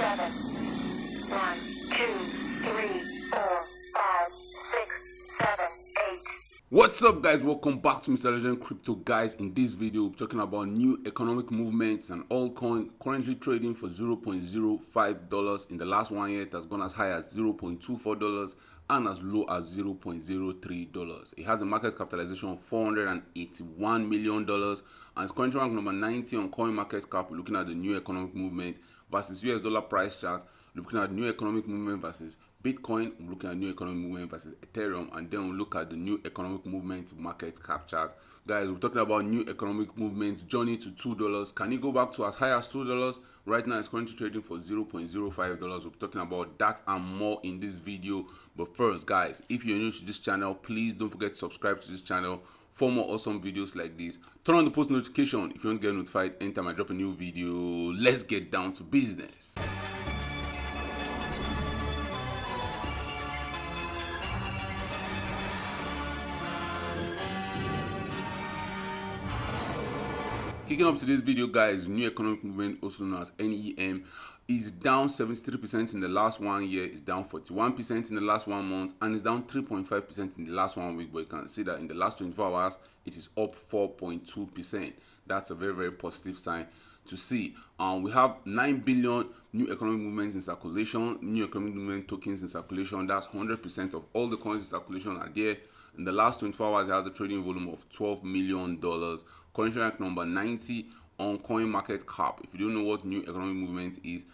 7. 1, 2, 3, 4, 5, 6, 7, 8. What's up, guys? Welcome back to Mr. Legend Crypto. Guys, in this video we're talking about new economic movements and altcoin currently trading for $0.05. In the last 1 year, it has gone as high as $0.24 and as low as $0.03. It has a market capitalization of $481 million and it's currently ranked number 90 on CoinMarketCap. We're looking at the new economic movement versus US dollar price chart. We're looking at new economic movement versus Bitcoin. We're looking at new economic movement versus Ethereum, and then we'll look at the new economic movement market cap chart. Guys, we're talking about new economic movements journey to $2. Can you go back to as high as $2? Right now it's currently trading for $0.05. We're talking about that and more in this video. But first, guys, if you're new to this channel, please don't forget to subscribe to this channel for more awesome videos like this. Turn on the post notification if you want to get notified anytime I drop a new video. Let's get down to business. Kicking off today's video, guys, new economic movement, also known as NEM, is down 73% in the last 1 year, it's down 41% in the last 1 month, and it's down 3.5% in the last 1 week. But you can see that in the last 24 hours, it is up 4.2%. That's a very, very positive sign to see. We have 9 billion new economic movements in circulation, new economic movement tokens in circulation. That's 100% of all the coins in circulation are there. In the last 24 hours, it has a trading volume of $12 million. Currently ranked number 90 on CoinMarketCap. If you don't know what new economic movement is,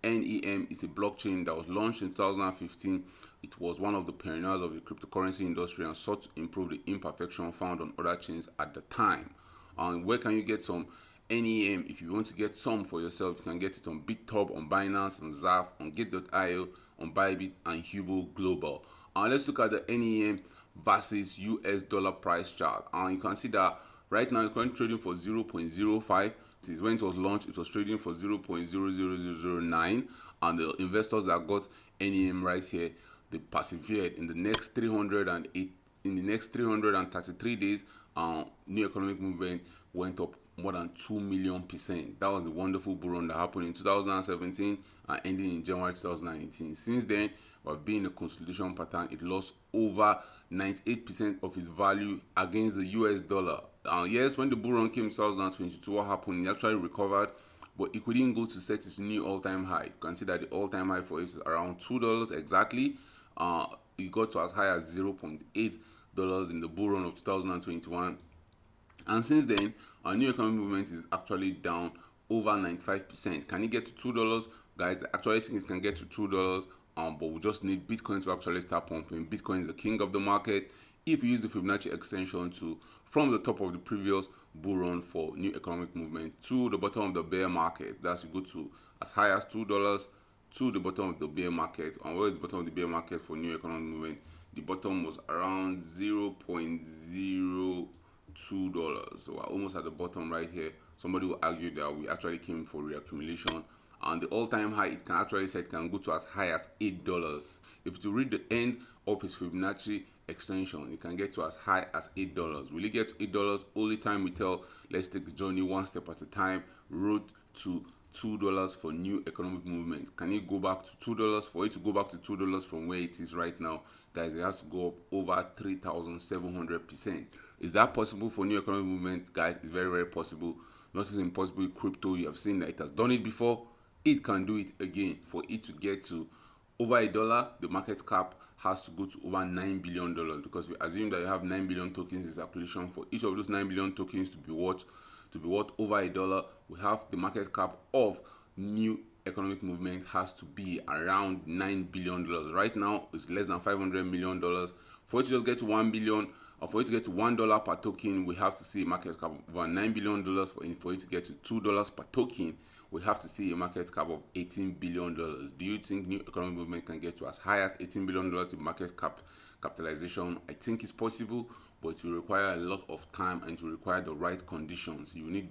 NEM is a blockchain that was launched in 2015. It was one of the pioneers of the cryptocurrency industry and sought to improve the imperfection found on other chains at the time. Where can you get some NEM? If you want to get some for yourself, you can get it on BitTub, on Binance, on Zaf, on Gate.io, on Bybit, and Hubo Global. Let's look at the NEM versus US dollar price chart. You can see that right now it's currently trading for 0.05. When it was launched, it was trading for 0.00009, and the investors that got NEM right here, they persevered. In the next 333 days, new economic movement went up more than 2 million %. That was the wonderful bull run that happened in 2017 and ending in January 2019. Since then, we've been in a consolidation pattern. It lost over 98% of its value against the US dollar. Yes, when the bull run came in 2022, what happened? It actually recovered, but it couldn't go to set its new all-time high. You can see that the all-time high for it is around $2 exactly. It got to as high as $0.8 in the bull run of 2021. And since then, our new economic movement is actually down over 95%. Can it get to $2? Guys, I actually think it can get to $2. But we just need Bitcoin to actually start pumping. Bitcoin is the king of the market. If you use the Fibonacci extension to from the top of the previous bull run for new economic movement to the bottom of the bear market, that's you go to as high as $2 to the bottom of the bear market. And where is the bottom of the bear market for new economic movement? The bottom was around $0.02. So we're almost at the bottom right here. Somebody will argue that we actually came for reaccumulation. And the all-time high, it can actually say it can go to as high as $8. If you read the end of its Fibonacci extension, it can get to as high as $8. Will it get to $8? Only time we tell. Let's take the journey one step at a time. Road to $2 for new economic movement. Can it go back to $2? For it to go back to $2 from where it is right now, guys, it has to go up over 3,700%. Is that possible for new economic movement? Guys, it's very, very possible. Nothing is impossible with crypto. You have seen that it has done it before. It can do it again. For it to get to over $1, the market cap has to go to over $9 billion, because we assume that you have 9 billion tokens in circulation. For each of those 9 billion tokens to be worth over $1, we have the market cap of new economic movement has to be around $9 billion. Right now, it's less than $500 million. For it to just get to $1 billion, or for it to get to $1 per token, we have to see a market cap of over $9 billion. For it to get to $2 per token, we have to see a market cap of $18 billion. Do you think new economic movement can get to as high as $18 billion in market capitalization? I think it's possible, but it will require a lot of time and it will require the right conditions. We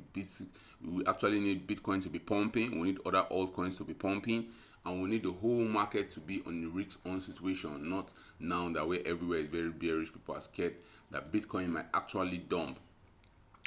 actually need Bitcoin to be pumping, we need other altcoins to be pumping, and we need the whole market to be on the risk-on situation, not now that where everywhere is very bearish. People are scared that Bitcoin might actually dump.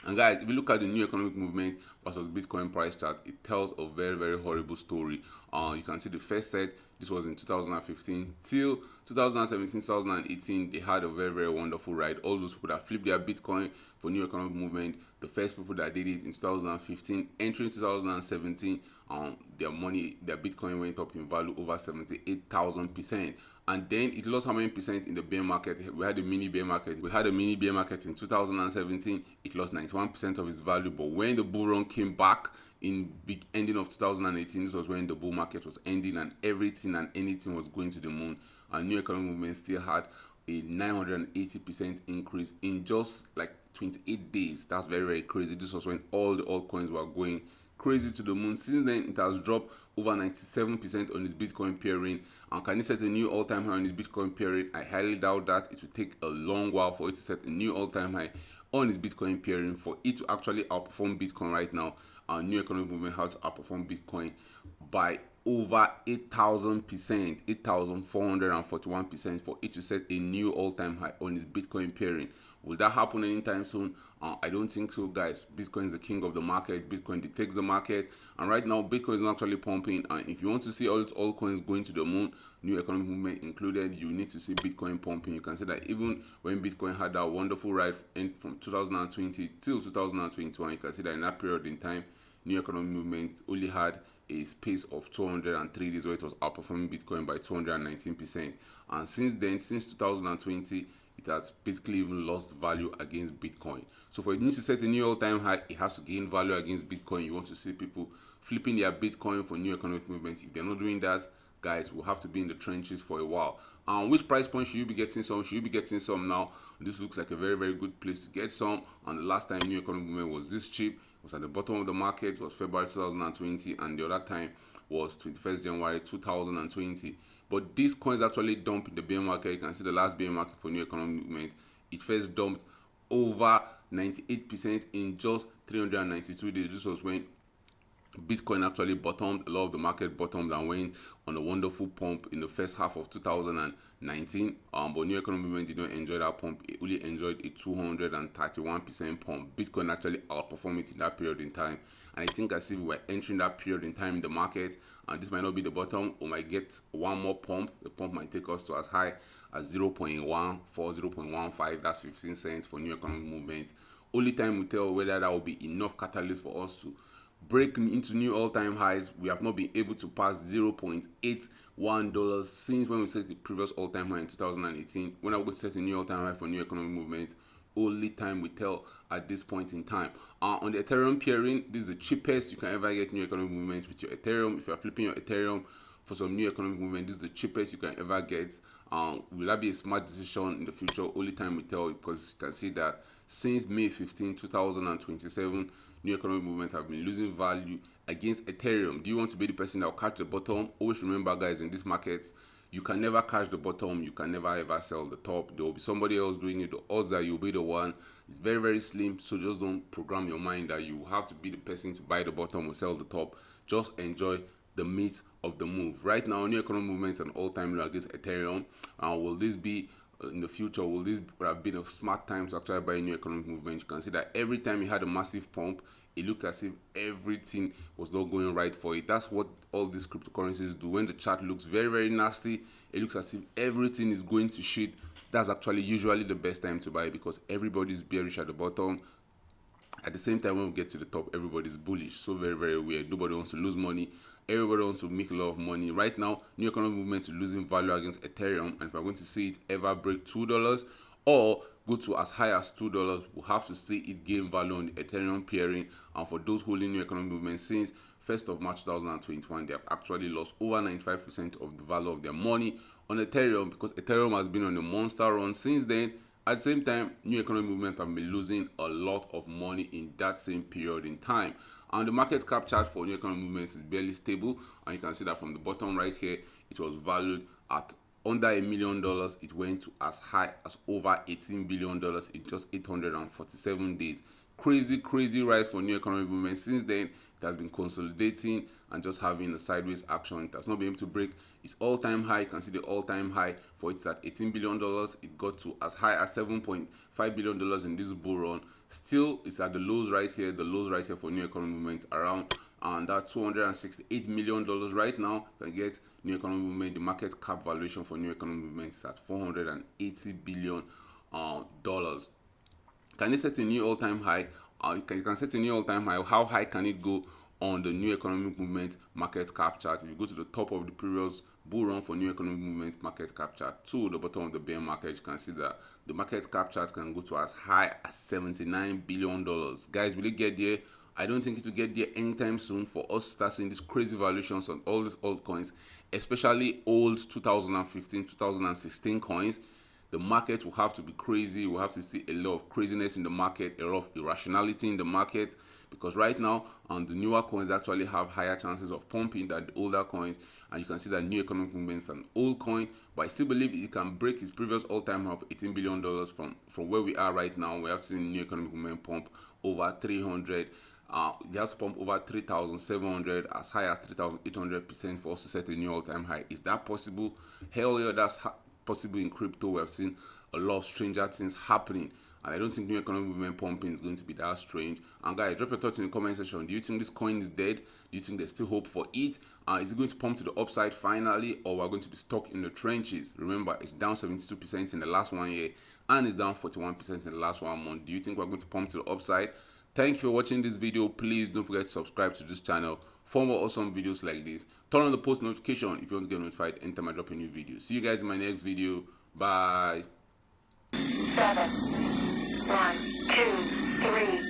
And guys, if you look at the new economic movement versus Bitcoin price chart, it tells a very, very horrible story. You can see the first set, this was in 2015 till 2017, 2018. They had a very, very wonderful ride. All those people that flipped their Bitcoin for new economic movement, the first people that did it in 2015, entering 2017, their Bitcoin went up in value over 78,000%. And then it lost how many percent in the bear market? We had a mini bear market. We had a mini bear market in 2017. It lost 91% of its value. But when the bull run came back in big ending of 2018, this was when the bull market was ending and everything and anything was going to the moon. And new economic movement still had a 980% increase in just like 28 days. That's very, very crazy. This was when all the altcoins were going crazy to the moon. Since then, it has dropped over 97% on its Bitcoin pairing. And can it set a new all-time high on its Bitcoin pairing? I highly doubt that. It will take a long while for it to set a new all-time high on its Bitcoin pairing for it to actually outperform Bitcoin right now. Our new economic movement has to outperform Bitcoin by over 8,000%, 8,441% for it to set a new all-time high on its Bitcoin pairing. Will that happen anytime soon? I don't think so, guys. Bitcoin is the king of the market. Bitcoin dictates the market. And right now, Bitcoin is not actually pumping. And if you want to see all coins going to the moon, new economic movement included, you need to see Bitcoin pumping. You can see that even when Bitcoin had that wonderful ride from 2020 till 2021, you can see that in that period in time, new economic movement only had a space of 203 days where it was outperforming Bitcoin by 219%. And since then, since 2020, it has basically even lost value against Bitcoin. So for it needs to set a new all-time high, it has to gain value against Bitcoin. You want to see people flipping their Bitcoin for new economic movement. If they're not doing that, guys, we'll have to be in the trenches for a while. Which price point should you be getting some? Should you be getting some now? This looks like a very, very good place to get some. And the last time new economic movement was this cheap, was at the bottom of the market, was February 2020, and the other time was 21st January 2020. But these coins actually dump in the bear market. You can see the last bear market for new economic movement. It first dumped over 98% in just 392 days. This was when Bitcoin actually bottomed. A lot of the market bottomed and went on a wonderful pump in the first half of 2019. But new economic movement did not enjoy that pump. It only enjoyed a 231% pump. Bitcoin actually outperformed it in that period in time. And I think as if we're entering that period in time in the market, and this might not be the bottom, we might get one more pump. The pump might take us to as high as 0.14, 0.15. That's 15 cents for new economic movement. Only time will tell whether that will be enough catalyst for us to break into new all-time highs. We have not been able to pass $0.81 since when we set the previous all-time high in 2018. When I would set a new all-time high for new economic movement, only time will tell at this point in time. On the Ethereum pairing, this is the cheapest you can ever get new economic movement with your Ethereum. If you're flipping your Ethereum for some new economic movement, this is the cheapest you can ever get. Will that be a smart decision in the future? Only time will tell, because you can see that since May 15, 2027, new economic movement have been losing value against Ethereum. Do you want to be the person that will catch the bottom? Always remember, guys, in these markets, you can never catch the bottom. You can never ever sell the top. There will be somebody else doing it. The odds that you'll be the one is very, very slim. So just don't program your mind that you have to be the person to buy the bottom or sell the top. Just enjoy the meat of the move. Right now, new economic movement is an all-time low against Ethereum. Will this be in the future? Will this have been a smart time to actually buy a new economic movement? You can see that every time you had a massive pump, it looked as if everything was not going right for it. That's what all these cryptocurrencies do. When the chart looks very, very nasty, it looks as if everything is going to shit. That's actually usually the best time to buy, because everybody's bearish at the bottom. At the same time, when we get to the top, everybody's bullish. So very, very weird. Nobody wants to lose money. Everybody wants to make a lot of money. Right now, new economic movement is losing value against Ethereum. And if we're going to see it ever break $2 or go to as high as $2, we'll have to see it gain value on the Ethereum pairing. And for those holding new economic movement since 1st of March 2021, they have actually lost over 95% of the value of their money on Ethereum, because Ethereum has been on a monster run since then. At the same time, new economic movement have been losing a lot of money in that same period in time. And the market cap chart for new economic movements is barely stable. And you can see that from the bottom right here, it was valued at under $1 million. It went to as high as over $18 billion in just 847 days. Crazy rise for new economic movement. Since then, it has been consolidating and just having a sideways action. It has not been able to break its all-time high. You can see the all-time high for it's at $18 billion. It got to as high as $7.5 billion in this bull run. Still, it's at the lows right here. The lows right here for new economic movement around and that $268 million right now. You can get new economic movement. The market cap valuation for new economic movement is at $480 billion dollars. Can it set a new all-time high? You can set a new all-time high. How high can it go on the new economic movement market cap chart? If you go to the top of the previous bull run for new economic movement market cap chart to the bottom of the bear market, you can see that the market cap chart can go to as high as $79 billion. Guys, will it get there? I don't think it will get there anytime soon for us to start seeing these crazy valuations on all these altcoins, especially old 2015, 2016 coins. The market will have to be crazy. We'll have to see a lot of craziness in the market, a lot of irrationality in the market, because right now the newer coins actually have higher chances of pumping than the older coins. And you can see that new economic movement is an old coin, but I still believe it can break its previous all-time high of $18 billion from where we are right now. We have seen new economic movement pump over 300. They have to pump over 3,700, as high as 3,800% for us to set a new all-time high. Is that possible? Hell yeah, that's possible in crypto. We have seen a lot of stranger things happening, and I don't think new economic movement pumping is going to be that strange. And guys, drop your thoughts in the comment section. Do you think this coin is dead? Do you think there's still hope for it? Is it going to pump to the upside finally, or we're going to be stuck in the trenches? Remember, it's down 72% in the last 1 year, and it's down 41% in the last 1 month. Do you think we're going to pump to the upside? Thank you for watching this video. Please don't forget to subscribe to this channel for more awesome videos like this. Turn on the post notification if you want to get notified anytime I drop a new video. See you guys in my next video. Bye. 7, 1, 2, 3.